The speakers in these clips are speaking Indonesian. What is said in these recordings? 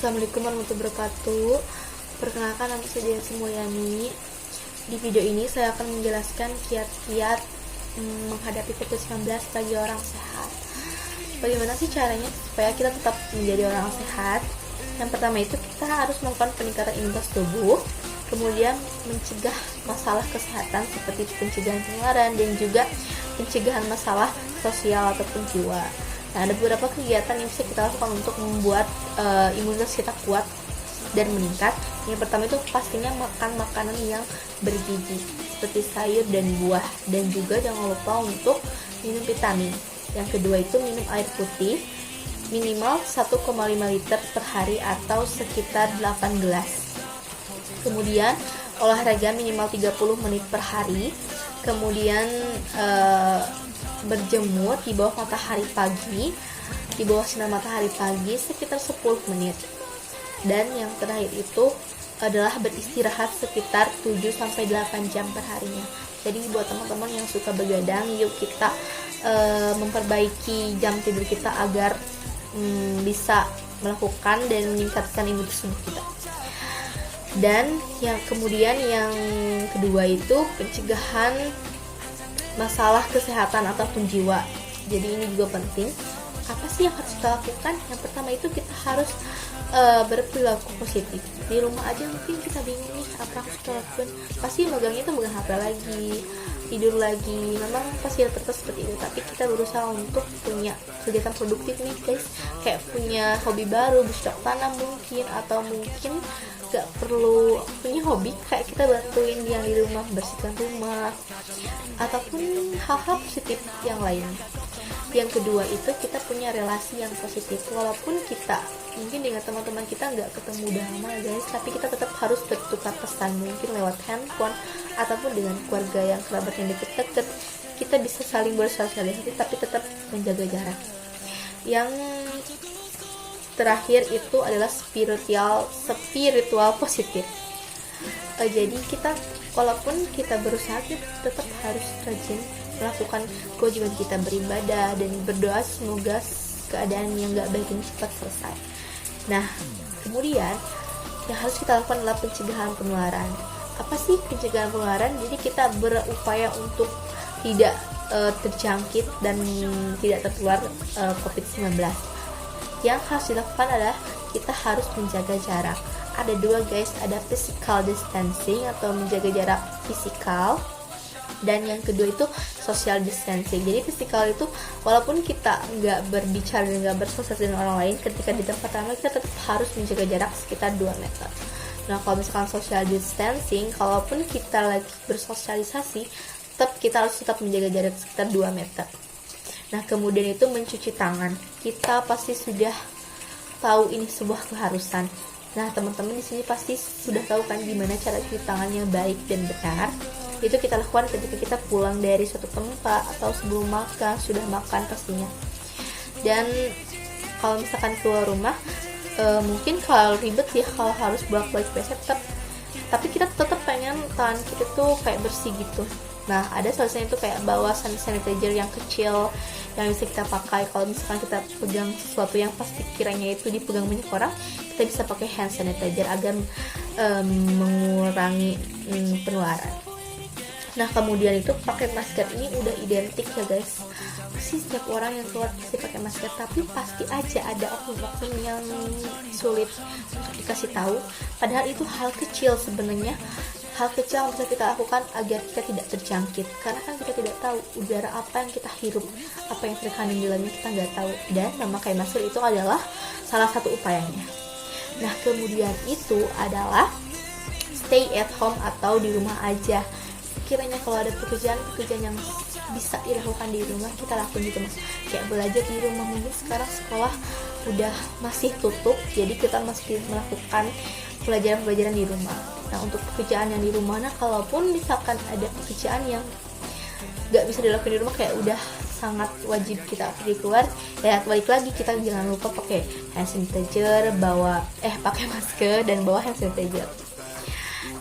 Assalamualaikum warahmatullahi wabarakatuh. Perkenalkan, nama saya Semulyani. Di video ini saya akan menjelaskan kiat-kiat menghadapi COVID-19 bagi orang sehat. Bagaimana sih caranya supaya kita tetap menjadi orang sehat? Yang pertama itu kita harus melakukan peningkatan imunitas tubuh, kemudian mencegah masalah kesehatan seperti pencegahan penularan dan juga pencegahan masalah sosial ataupun jiwa. Nah, ada beberapa kegiatan yang bisa kita lakukan untuk membuat imunitas kita kuat dan meningkat. Yang pertama itu pastinya makan makanan yang bergizi seperti sayur dan buah, dan juga jangan lupa untuk minum vitamin. Yang kedua itu minum air putih minimal 1,5 liter per hari atau sekitar 8 gelas. Kemudian olahraga minimal 30 menit per hari. Kemudian berjemur di bawah matahari pagi, di bawah sinar matahari pagi sekitar 10 menit. Dan yang terakhir itu adalah beristirahat sekitar 7-8 jam per harinya. Jadi buat teman-teman yang suka begadang, yuk kita memperbaiki jam tidur kita agar bisa melakukan dan meningkatkan imunitas tubuh kita. Dan yang kemudian yang kedua itu pencegahan masalah kesehatan ataupun jiwa. Jadi ini juga penting. Apa sih yang harus kita lakukan? Yang pertama itu kita harus berperilaku positif. Di rumah aja mungkin kita bingung nih apa yang kita lakukan. Pasti megangnya itu megang HP lagi, tidur lagi. Memang pasti ada seperti itu. Tapi kita berusaha untuk punya kegiatan produktif nih guys. Kayak punya hobi baru, bercocok tanam mungkin, atau mungkin gak perlu punya hobi, kayak kita bantuin yang di rumah, bersihkan rumah ataupun hal-hal positif yang lainnya. Yang kedua itu kita punya relasi yang positif. Walaupun kita mungkin dengan teman-teman kita nggak ketemu udah lama guys, tapi kita tetap harus bertukar pesan, mungkin lewat handphone ataupun dengan keluarga yang kerabat yang deket-deket. Kita bisa saling bersosialisasi tapi tetap menjaga jarak. Yang terakhir itu adalah spiritual positif. Jadi kita walaupun kita berusaha, kita tetap harus rajin melakukan kewajiban kita beribadah dan berdoa semoga keadaan yang gak baik ini cepat selesai. Nah, kemudian yang harus kita lakukan adalah pencegahan penularan. Apa sih pencegahan penularan? Jadi kita berupaya untuk tidak terjangkit dan tidak tertular COVID-19. Yang harus dilakukan adalah kita harus menjaga jarak. Ada dua guys, ada physical distancing atau menjaga jarak fisikal, dan yang kedua itu social distancing. Jadi physical itu walaupun kita nggak berbicara dan nggak bersosialisasi dengan orang lain, ketika di tempat ramai kita tetap harus menjaga jarak sekitar 2 meter. Nah, kalau misalkan social distancing, kalaupun kita lagi bersosialisasi, kita harus tetap menjaga jarak sekitar 2 meter. Nah, kemudian itu mencuci tangan. Kita pasti sudah tahu ini sebuah keharusan. Nah, teman-teman di sini pasti sudah tahu kan gimana cara cuci tangan yang baik dan benar. Itu kita lakukan ketika kita pulang dari suatu tempat atau sebelum makan, sudah makan pastinya. Dan kalau misalkan keluar rumah, mungkin kalau ribet ya kalau harus bolak-balik WC tapi kita tetap pengen tangan kita tuh kayak bersih gitu. Nah, ada solusinya itu kayak bawa sanitizer yang kecil yang bisa kita pakai. Kalau misalkan kita pegang sesuatu yang pasti kiranya itu dipegang banyak orang, kita bisa pakai hand sanitizer agar mengurangi penularan. Nah, kemudian itu pakai masker ini udah identik ya guys. Pasti setiap orang yang keluar pasti pakai masker, tapi pasti aja ada oknum-oknum yang sulit untuk dikasih tahu. Padahal itu hal kecil sebenarnya. Hal kecil yang bisa kita lakukan agar kita tidak terjangkit, karena kan kita tidak tahu udara apa yang kita hirup, apa yang terkandung di dalamnya kita nggak tahu. Dan memakai masker itu adalah salah satu upayanya. Nah, kemudian itu adalah stay at home atau di rumah aja. Kiranya kalau ada pekerjaan yang bisa dilakukan di rumah, kita lakukan gitu mas. Kayak belajar di rumah, mungkin sekarang sekolah udah masih tutup, jadi kita masih melakukan pelajaran di rumah. Nah, untuk pekerjaan yang di rumah, nah kalaupun misalkan ada pekerjaan yang gak bisa dilakukan di rumah, kayak udah sangat wajib kita pergi keluar, ya balik lagi kita jangan lupa pakai hand sanitizer, pakai masker dan bawa hand sanitizer.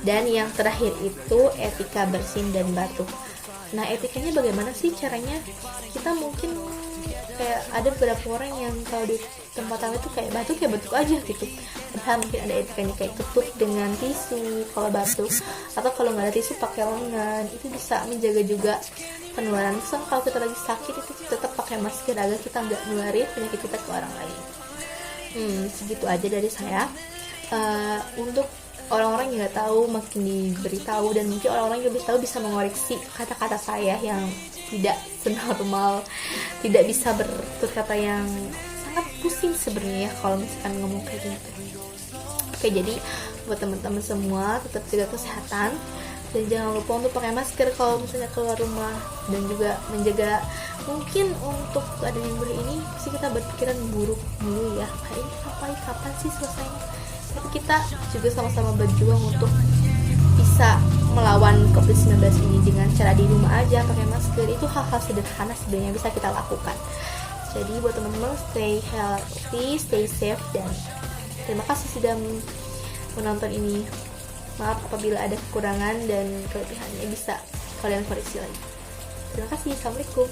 Dan yang terakhir itu etika bersin dan batuk. Nah, etikanya bagaimana sih caranya? Kita mungkin kayak ada beberapa orang yang kalau di tempat tamu itu kayak batuk ya batuk aja gitu, berlebihan, mungkin ada etikanya kayak tutup dengan tisu kalau batuk, atau kalau nggak ada tisu pakai lengan. Itu bisa menjaga juga penularan. Misal kalau kita lagi sakit itu tetap pakai masker agar kita nggak nularin penyakit kita ke orang lain. Segitu aja dari saya. Untuk orang-orang yang nggak tahu makin diberitahu, dan mungkin orang-orang yang lebih tahu bisa mengoreksi kata-kata saya yang tidak senormal, tidak bisa bertutur kata yang sangat pusing sebenarnya kalau misalkan ngomong kayak gitu. Oke, jadi buat teman-teman semua tetap jaga kesehatan dan jangan lupa untuk pakai masker kalau misalnya keluar rumah, dan juga menjaga, mungkin untuk keadaan yang buruk ini pasti kita berpikiran buruk dulu ya, kayak ini kapan sih selesainya. Tapi kita juga sama-sama berjuang untuk bisa melawan COVID-19 ini dengan cara di rumah aja pakai masker. Itu hal-hal sederhana sebenarnya bisa kita lakukan. Jadi buat teman-teman, stay healthy, stay safe, dan terima kasih sudah menonton ini. Maaf apabila ada kekurangan dan kelebihannya bisa kalian koreksi lagi. Terima kasih. Assalamualaikum.